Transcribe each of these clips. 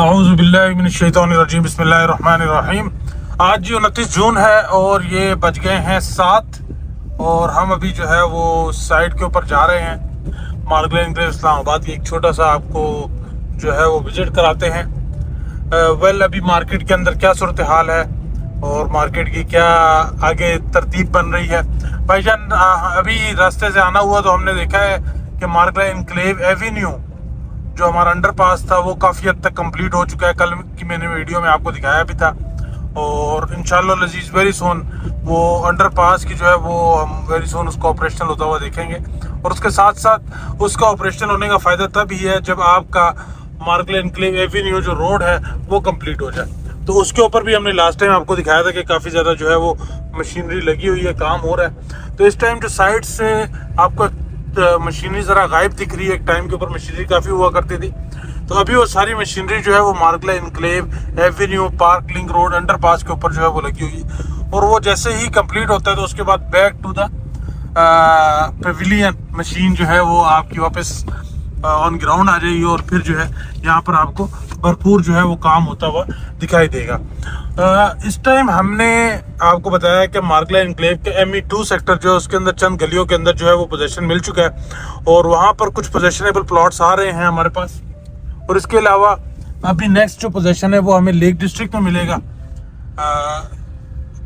औज़ुबिल्लाहिमिनश्शैतानिर्रजीम बिस्मिल्लाहिर्रहमानिर्रहीम। आज 29 जून है और ये बज गए हैं 7 और हम अभी जो है वो साइट के ऊपर जा रहे हैं। मार्गले एनक्लेव इस्लामाबाद की एक छोटा सा आपको जो है वो विज़िट कराते हैं। अभी मार्केट के अंदर क्या सूरत हाल है और मार्केट की क्या आगे तरतीब बन रही है। भाईजान अभी रास्ते से आना हुआ तो हमने देखा है कि मार्गले एनक्लेव एवेन्यू जो हमारा अंडरपास था वो काफ़ी हद तक कंप्लीट हो चुका है। कल की मैंने वीडियो में आपको दिखाया भी था और इंशाल्लाह लजीज वेरी सोन वो अंडरपास की जो है वो हम वेरी सोन उसका ऑपरेशनल होता हुआ देखेंगे। और उसके साथ साथ उसका ऑपरेशनल होने का फ़ायदा तब ही है जब आपका मार्गले एनक्लेव एवेन्यू जो रोड है वो कंप्लीट हो जाए। तो उसके ऊपर भी हमने लास्ट टाइम आपको दिखाया था कि काफ़ी ज़्यादा जो है वो मशीनरी लगी हुई है, काम हो रहा है। तो इस टाइम जो साइड से आपको मशीनरी ज़रा गायब दिख रही है। एक टाइम के ऊपर मशीनरी काफ़ी हुआ करती थी, तो अभी वो सारी मशीनरी जो है वो Margalla enclave avenue park link road underpass के ऊपर जो है वो लगी हुई है। और वो जैसे ही कंप्लीट होता है तो उसके बाद back to the pavilion machine जो है वो आपकी वापस ऑन ग्राउंड आ जाएगी और फिर जो है यहाँ पर आपको भरपूर जो है वो काम होता हुआ दिखाई देगा। इस टाइम हमने आपको बताया कि मार्गले एनक्लेव के ME2 सेक्टर जो है उसके अंदर चंद गलियों के अंदर जो है वो पोजीशन मिल चुका है और वहाँ पर कुछ पोजीशनेबल प्लॉट्स आ रहे हैं हमारे पास। और इसके अलावा अभी नेक्स्ट जो पोजीशन है वो हमें लेक डिस्ट्रिक्ट में मिलेगा।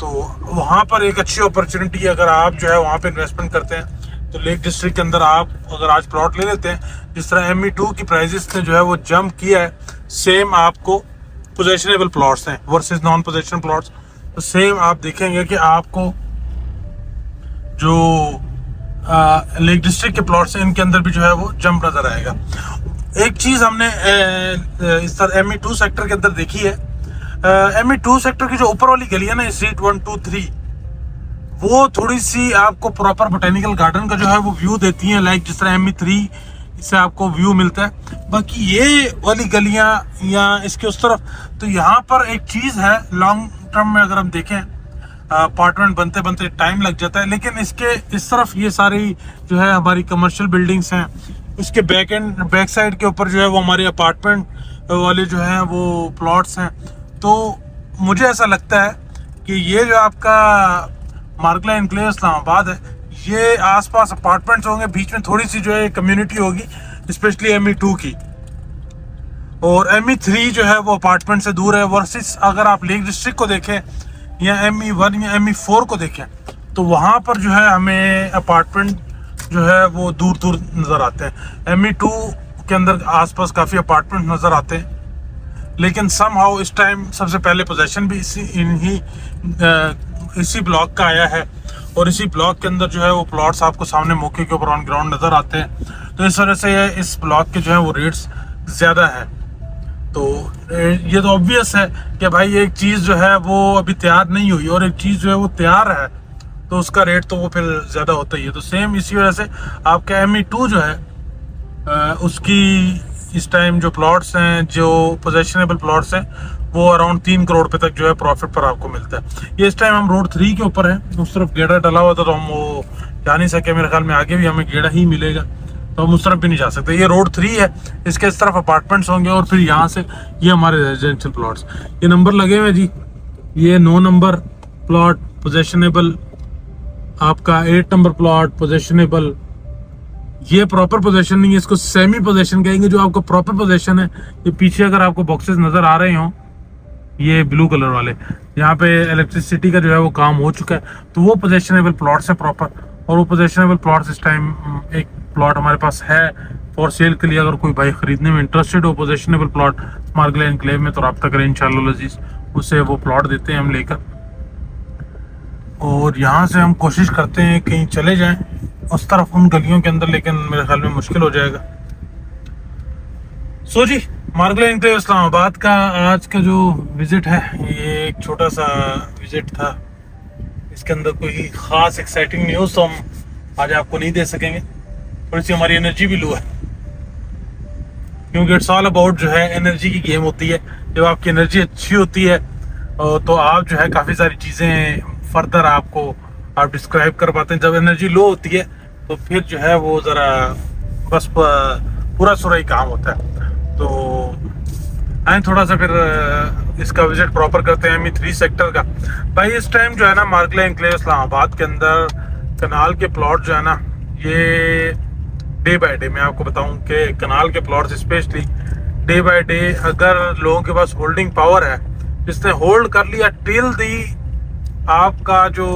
तो वहाँ पर एक अच्छी अपॉर्चुनिटी है, अगर आप जो है वहाँ पर इन्वेस्टमेंट करते हैं तो लेक डिस्ट्रिक्ट के अंदर आप अगर आज प्लॉट ले लेते हैं, जिस तरह ME2 की प्राइजेस ने जो है वो जंप किया है, सेम आपको पोजेशनेबल प्लॉट्स हैं वर्सेस नॉन पोजेशनल प्लॉट्स। तो सेम आप देखेंगे कि आपको जो लेक डिस्ट्रिक्ट के प्लॉट्स हैं इनके अंदर भी जो है वो जंप नज़र आएगा। एक चीज़ हमने इस तरह ME2 सेक्टर के अंदर देखी है, ME2 सेक्टर की जो ऊपर वाली गली है ना, स्ट्रीट 1 2 3, वो थोड़ी सी आपको प्रॉपर बोटेनिकल गार्डन का जो है वो व्यू देती हैं, लाइक जिस तरह ME3 से आपको व्यू मिलता है। बाकी ये वाली गलियां या इसके उस तरफ, तो यहाँ पर एक चीज़ है, लॉन्ग टर्म में अगर हम देखें अपार्टमेंट बनते बनते टाइम लग जाता है, लेकिन इसके इस तरफ ये सारी जो है हमारी कमर्शियल बिल्डिंग्स हैं, उसके बैक साइड के ऊपर जो है वो हमारे अपार्टमेंट वाले जो हैं वो प्लॉट्स हैं। तो मुझे ऐसा लगता है कि ये जो आपका मार्गले एनक्लेव इस्लामाबाद है, ये आसपास अपार्टमेंट्स होंगे, बीच में थोड़ी सी जो है कम्युनिटी होगी, स्पेशली ME2 की। और ME3 जो है वो अपार्टमेंट से दूर है, वर्सेस अगर आप लेक डिस्ट्रिक्ट को देखें या ME1 या ME4 को देखें तो वहाँ पर जो है हमें अपार्टमेंट जो है वो दूर दूर नज़र आते हैं। ME2 के अंदर आसपास काफ़ी अपार्टमेंट नज़र आते हैं, लेकिन समहाउ इस टाइम सबसे पहले पोजीशन भी इसी ब्लॉक का आया है और इसी ब्लॉक के अंदर जो है वो प्लॉट्स आपको सामने मौके के ऊपर ऑन ग्राउंड नज़र आते हैं। तो इस वजह से इस ब्लॉक के जो है वो रेट्स ज़्यादा है। तो ये तो ऑब्वियस है कि भाई एक चीज़ जो है वो अभी तैयार नहीं हुई और एक चीज़ जो है वो तैयार है तो उसका रेट तो वो फिर ज़्यादा होता ही है। तो सेम इसी वजह से आपका ME2 जो है उसकी इस टाइम जो प्लॉट्स हैं, जो पोजेशनेबल प्लॉट्स हैं, वो अराउंड 3 करोड़ पे तक जो है प्रॉफिट पर आपको मिलता है। ये इस टाइम हम रोड 3 के ऊपर हैं, उस तरफ गेड़ा डला हुआ था तो हम वो जा नहीं सके। मेरे ख्याल में आगे भी हमें गेड़ा ही मिलेगा तो हम उस तरफ भी नहीं जा सकते। ये रोड 3 है, इसके इस तरफ अपार्टमेंट्स होंगे और फिर यहाँ से ये हमारे रेजिडेंशियल प्लॉट्स। ये नंबर लगे हुए जी, ये 9 नंबर प्लॉट पोजेशनेबल, आपका 8 नंबर प्लॉट पोजेशनेबल। ये प्रॉपर पोजीशन नहीं है, इसको सेमी पोजीशन कहेंगे। जो आपका प्रॉपर पोजीशन है, ये पीछे अगर आपको बॉक्सेस नज़र आ रहे हों, ये ब्लू कलर वाले, यहाँ पे इलेक्ट्रिसिटी का जो है वो काम हो चुका है, तो वो पोजीशनेबल प्लॉट्स है प्रॉपर। और वो पोजीशनेबल प्लॉट्स इस टाइम एक प्लॉट हमारे पास है फॉर सेल के लिए, अगर कोई भाई ख़रीदने में इंटरेस्टेड हो पोजीशनेबल प्लॉट मार्गले एनक्लेव में तो रब्ता करें इंशाल्लाह अजीज़, उससे वो प्लॉट देते हैं हम लेकर। और यहाँ से हम कोशिश करते हैं कहीं चले जाएँ उस तरफ उन गलियों के अंदर, लेकिन मेरे ख्याल में मुश्किल हो जाएगा। सो जी, मार्गले एनक्लेव इस्लामाबाद का आज का जो विज़िट है ये एक छोटा सा विज़िट था। इसके अंदर कोई ख़ास एक्साइटिंग न्यूज़ तो हम आज आपको नहीं दे सकेंगे, थोड़ी सी हमारी एनर्जी भी लो है, क्योंकि इट्स ऑल अबाउट जो है एनर्जी की गेम होती है। जब आपकी एनर्जी अच्छी होती है तो आप जो है काफ़ी सारी चीज़ें फर्दर आप डिस्क्राइब कर पाते हैं। जब एनर्जी लो होती है तो फिर जो है वो ज़रा बस पूरा सुरा ही काम होता है। तो आए थोड़ा सा फिर इसका विजिट प्रॉपर करते हैं ME3 सेक्टर का। भाई इस टाइम जो है ना मार्गला एनक्लेव इस्लामाबाद के अंदर कनाल के प्लॉट जो है ना, ये डे बाय डे मैं आपको बताऊं कि कनाल के plots specially day by day अगर लोगों के पास होल्डिंग पावर है, जिसने होल्ड कर लिया टिल दी आपका जो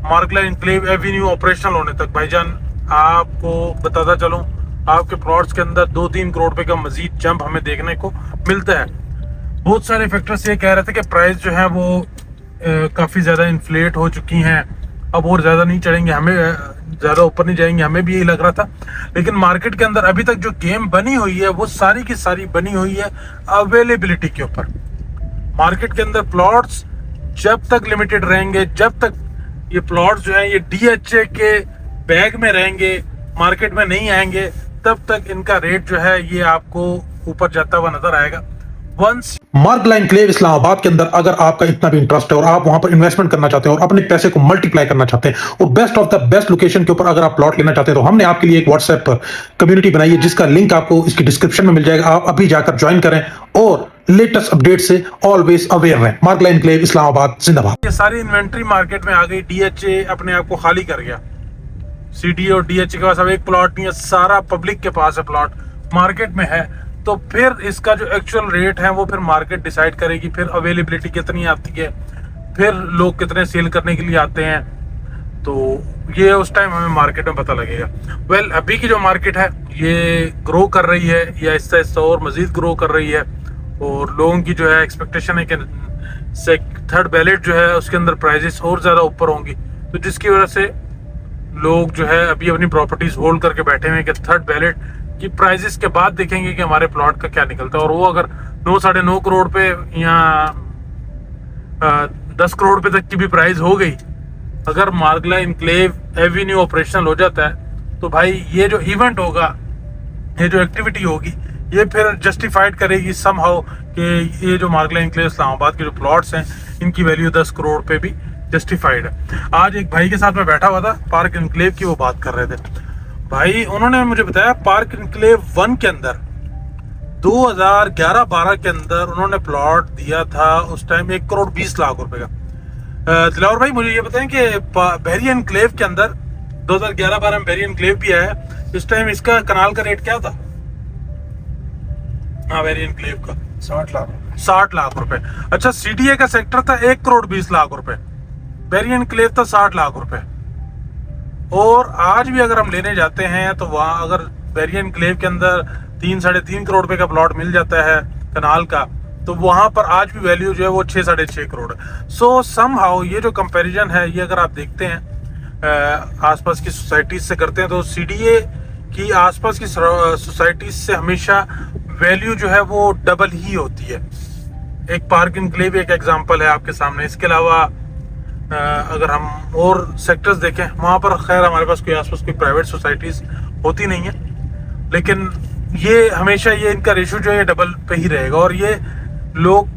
मार्गला एनक्लेव एवेन्यू ऑपरेशनल होने तक, भाईजान आपको बताता चलूं आपके प्लॉट्स के अंदर 2-3 करोड़ रुपए का मजीद जंप हमें देखने को मिलता है। बहुत सारे फैक्टर्स ये कह रहे थे कि प्राइस जो है वो काफ़ी ज़्यादा इन्फ्लेट हो चुकी हैं, अब और ज़्यादा नहीं चढ़ेंगे, हमें ज़्यादा ऊपर नहीं जाएंगे, हमें भी यही लग रहा था। लेकिन मार्केट के अंदर अभी तक जो गेम बनी हुई है वो सारी की सारी बनी हुई है अवेलेबिलिटी के ऊपर। मार्केट के अंदर प्लॉट्स जब तक लिमिटेड रहेंगे, जब तक ये प्लॉट्स जो है ये DHA के बैग में रहेंगे, मार्केट में नहीं आएंगे, तब तक इनका रेट जो है ये आपको ऊपर जाता हुआ नजर आएगा। वंस मार्गला एनक्लेव इस्लामाबाद के अंदर अगर आपका इतना भी इंटरेस्ट है और आप वहां पर इन्वेस्टमेंट करना चाहते हैं और अपने पैसे को मल्टीप्लाई करना चाहते हैं और best of the best location के ऊपर अगर आप प्लॉट लेना चाहते हैं, तो हमने आपके लिए एक व्हाट्सएप कम्युनिटी बनाई है जिसका लिंक आपको इसकी डिस्क्रिप्शन में मिल जाएगा। आप अभी जाकर ज्वाइन करें और लेटेस्ट अपडेट से ऑलवेज अवेयर रहें। मार्गला एनक्लेव इस्लामाबाद जिंदाबाद। ये सारी इन्वेंट्री मार्केट में आ गई, DHA अपने आप को खाली कर गया, CDA और DHA के पास अब एक प्लॉट नहीं है, सारा पब्लिक के पास है प्लॉट मार्केट में है। तो फिर इसका जो एक्चुअल रेट है वो फिर मार्केट डिसाइड करेगी, फिर अवेलेबिलिटी कितनी आती है, फिर लोग कितने सेल करने के लिए आते हैं, तो ये उस टाइम हमें मार्केट में पता लगेगा। वेल अभी की जो मार्केट है ये ग्रो कर रही है, या आहिस्ता आहिस्ता और मजीद ग्रो कर रही है, और लोगों की जो है एक्सपेक्टेशन है कि थर्ड बैलेट जो है उसके अंदर प्राइजेस और ज़्यादा ऊपर होंगी, तो जिसकी वजह से लोग जो है अभी अपनी प्रॉपर्टीज होल्ड करके बैठे हुए हैं कि थर्ड बैलेट की प्राइजेस के बाद देखेंगे कि हमारे प्लॉट का क्या निकलता है। और वो अगर 9-9.5 करोड़ पे या 10 करोड़ पे तक की भी प्राइस हो गई, अगर मार्गला एनक्लेव एवेन्यू ऑपरेशनल हो जाता है, तो भाई ये जो इवेंट होगा, ये जो एक्टिविटी होगी, ये फिर जस्टिफाइड करेगी समहाउ कि ये जो मार्गला एनक्लेव इस्लामाबाद के जो प्लॉट्स हैं इनकी वैल्यू 10 करोड़ पे भी जस्टिफाइड है। आज एक भाई के साथ मैं बैठा हुआ था, पार्क एनक्लेव की वो बात कर रहे थे भाई। उन्होंने मुझे बताया पार्क एनक्लेव 1 के अंदर 2011-12 के अंदर उन्होंने प्लॉट दिया था उस टाइम 1 करोड़ 20 लाख रुपए का। दिलावर भाई मुझे ये बताएं कि बहरी एनक्लेव के अंदर 2011-12 में बहरी एनक्लेव भी आया, इस टाइम इसका कनाल का रेट क्या था? हाँ बहरी एनक्लेव का 60 लाख रुपए। अच्छा CDA का सेक्टर था 1 करोड़ 20 लाख रुपए, बहरी एनक्लेव था 60 लाख रुपए। और आज भी अगर हम लेने जाते हैं तो वहाँ अगर बहरी एनक्लेव के अंदर 3-3.5 करोड़ रुपए का प्लॉट मिल जाता है कनाल का, तो वहाँ पर आज भी वैल्यू जो है वो 6-6.5 करोड़ है। सो समहाउ ये जो कंपैरिजन है ये अगर आप देखते हैं आसपास की सोसाइटीज से करते हैं, तो CDA की आसपास की सोसाइटीज से हमेशा वैल्यू जो है वो डबल ही होती है। एक पार्क एनक्लेव एक एग्जांपल है आपके सामने। इसके अलावा अगर हम और सेक्टर्स देखें, वहाँ पर खैर हमारे पास कोई आसपास कोई प्राइवेट सोसाइटीज होती नहीं है, लेकिन ये हमेशा ये इनका रेशियो जो है डबल पे ही रहेगा, और ये लोग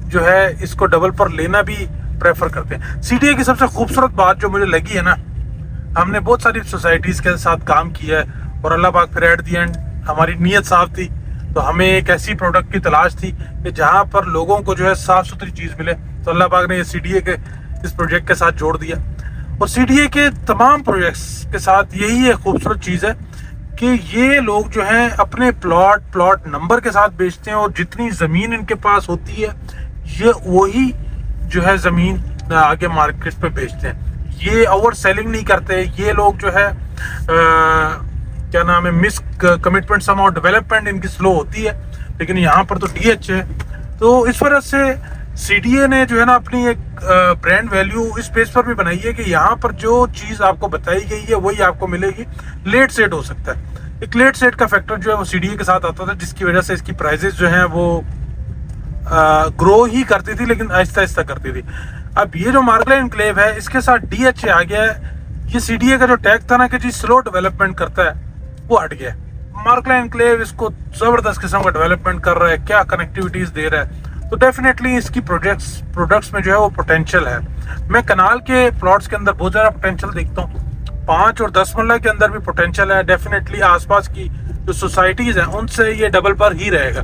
जो है इसको डबल पर लेना भी प्रेफर करते हैं। CDA की सबसे खूबसूरत बात जो मुझे लगी है ना, हमने बहुत सारी सोसाइटीज के साथ काम किया है, और अल्लाह पाक फिर एट दी एंड हमारी नीयत साफ थी, तो हमें एक ऐसी प्रोडक्ट की तलाश थी कि जहाँ पर लोगों को जो है साफ सुथरी चीज़ मिले, तो अल्लाह पाक ने ये CDA के इस प्रोजेक्ट के साथ जोड़ दिया। और CDA के तमाम प्रोजेक्ट्स के साथ यही एक खूबसूरत चीज़ है कि ये लोग जो हैं अपने प्लॉट नंबर के साथ बेचते हैं, और जितनी ज़मीन इनके पास होती है ये वही जो है ज़मीन आगे मार्केट पे बेचते हैं। ये ओवर सेलिंग नहीं करते ये लोग, जो है क्या नाम है, मिस कमिटमेंट समाउ डेवलपमेंट इनकी स्लो होती है, लेकिन यहाँ पर तो DH है। तो इस वजह से CDA ने जो है ना अपनी एक ब्रांड वैल्यू इस बेस पर भी बनाई है कि यहाँ पर जो चीज़ आपको बताई गई है वही आपको मिलेगी। लेट सेट हो सकता है, एक लेट सेट का फैक्टर जो है वो CDA के साथ आता था, जिसकी वजह से इसकी प्राइजेस जो हैं वो ग्रो ही करती थी, लेकिन आहिस्ता आहिस्ता करती थी। अब ये जो मार्गला एनक्लेव है इसके साथ DHA आ गया है, ये CDA का जो टैग था ना कि जी स्लो डेवलपमेंट करता है, वो हट गया। मार्गला एनक्लेव इसको जबरदस्त किस्म का डेवलपमेंट कर रहा है, क्या कनेक्टिविटीज दे रहा है, तो डेफिनेटली इसकी प्रोडक्ट्स में जो है वो पोटेंशियल है। मैं कनाल के प्लॉट्स के अंदर बहुत ज़्यादा पोटेंशियल देखता हूँ, 5 और 10 मरला के अंदर भी पोटेंशियल है। डेफिनेटली आसपास की जो सोसाइटीज़ हैं उनसे ये डबल पर ही रहेगा।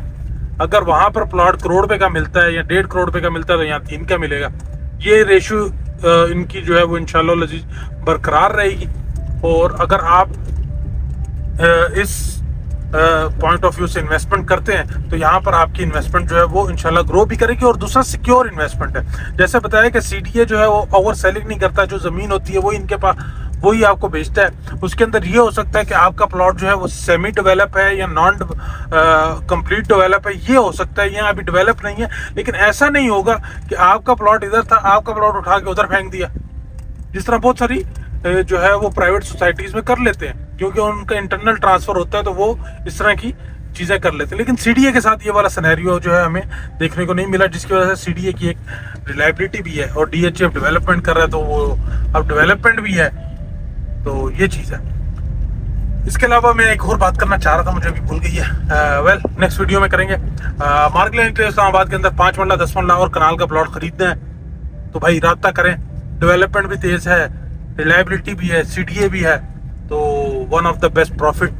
अगर वहां पर प्लॉट करोड़ रुपए का मिलता है या 1.5 करोड़ रुपए का मिलता है तो यहाँ 3 का मिलेगा। ये रेशियो इनकी जो है वो इंशाल्लाह लजीज बरकरार रहेगी। और अगर आप इस पॉइंट ऑफ व्यू से इन्वेस्टमेंट करते हैं तो यहाँ पर आपकी इन्वेस्टमेंट जो है वो इंशाल्लाह ग्रो भी करेगी। और दूसरा सिक्योर इन्वेस्टमेंट है। जैसे बताया कि सीडीए जो है वो ओवर सेलिंग नहीं करता, जो जमीन होती है वो इनके पास वही आपको बेचता है। उसके अंदर ये हो सकता है कि आपका प्लॉट जो है वो सेमी डेवलप है या नॉन कंप्लीट डेवलप है, ये हो सकता है। यहाँ अभी डेवलप नहीं है, लेकिन ऐसा नहीं होगा कि आपका प्लॉट इधर था, आपका प्लॉट उठा के उधर फेंक दिया, जिस तरह बहुत सारी जो है वो प्राइवेट सोसाइटीज में कर लेते हैं, क्योंकि उनका इंटरनल ट्रांसफर होता है तो वो इस तरह की चीजें कर लेते हैं। लेकिन सीडीए के साथ ये वाला सिनेरियो जो है हमें देखने को नहीं मिला, जिसकी वजह से सीडीए की एक रिलायबिलिटी भी है और डीएचएफ डेवलपमेंट कर रहा है तो वो अब डेवलपमेंट भी है, तो ये चीज है। इसके अलावा मैं एक और बात करना चाह रहा था, मुझे अभी भूल गई है। वेल नेक्स्ट वीडियो में करेंगे। मार्गलैंड इस्लामाबाद के अंदर 5 मरला 10 मरला और कनाल का प्लॉट खरीदना है तो भाई राब्ता करें। डेवलपमेंट भी तेज है, रिलायबिलिटी भी है, सीडीए भी है, तो one of the best profit.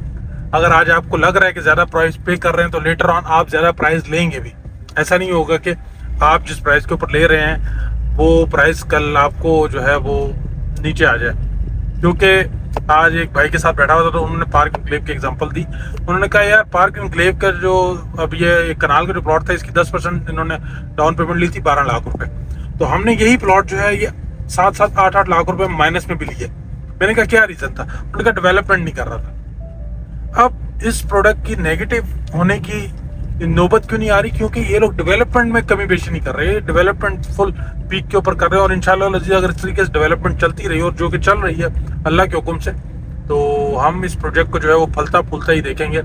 अगर आज आपको लग रहा है कि ज्यादा प्राइस पे कर रहे हैं तो लेटर ऑन आप ज्यादा प्राइस लेंगे भी। ऐसा नहीं होगा कि आप जिस प्राइस के ऊपर ले रहे हैं वो प्राइस कल आपको जो है वो नीचे आ जाए। क्योंकि आज एक भाई के साथ बैठा हुआ था तो उन्होंने पार्क एनक्लेव की एग्जांपल दी। उन्होंने कहा यार पार्क एनक्लेव का जो अब ये कनाल का जो प्लॉट था इसकी 10% इन्होंने डाउन पेमेंट ली थी 12 लाख रुपए, तो हमने यही प्लॉट जो है ये 7-7, 8-8 लाख रुपए माइनस में भी लिए। मैंने कहा क्या रीजन था? उन्होंने कहा डेवलपमेंट नहीं कर रहा था। अब इस प्रोडक्ट की नेगेटिव होने की नौबत क्यों नहीं आ रही? क्योंकि ये लोग डेवलपमेंट में कमी बेशी नहीं कर रहे, डेवलपमेंट फुल पीक के ऊपर कर रहे हैं। और इंशाल्लाह लजीज अगर इस तरीके से डेवलपमेंट चलती रही और जो कि चल रही है अल्लाह के हुक्म से, तो हम इस प्रोजेक्ट को जो है वो फलता फूलता ही देखेंगे।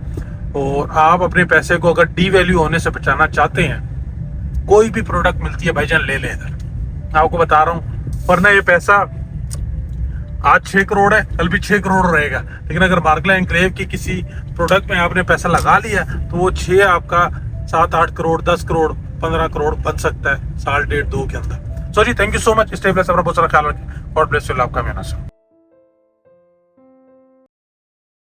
और आप अपने पैसे को अगर डी वैल्यू होने से बचाना चाहते हैं, कोई भी प्रोडक्ट मिलती है भाईजान ले लें इधर, आपको बता रहा हूँ। वरना ये पैसा आज 6 करोड़ है, कल भी 6 करोड़ रहेगा। लेकिन अगर मार्गला एनक्लेव की किसी प्रोडक्ट में आपने पैसा लगा लिया तो वो 6 आपका 7-8 करोड़, 10 करोड़, 15 करोड़ बन सकता है साल 1.5-2 के अंदर। सो जी thank you so much. Stay blessed, अपना बहुत सारा ख्याल रखें। गॉड ब्लेस यू, आपका मेहनत।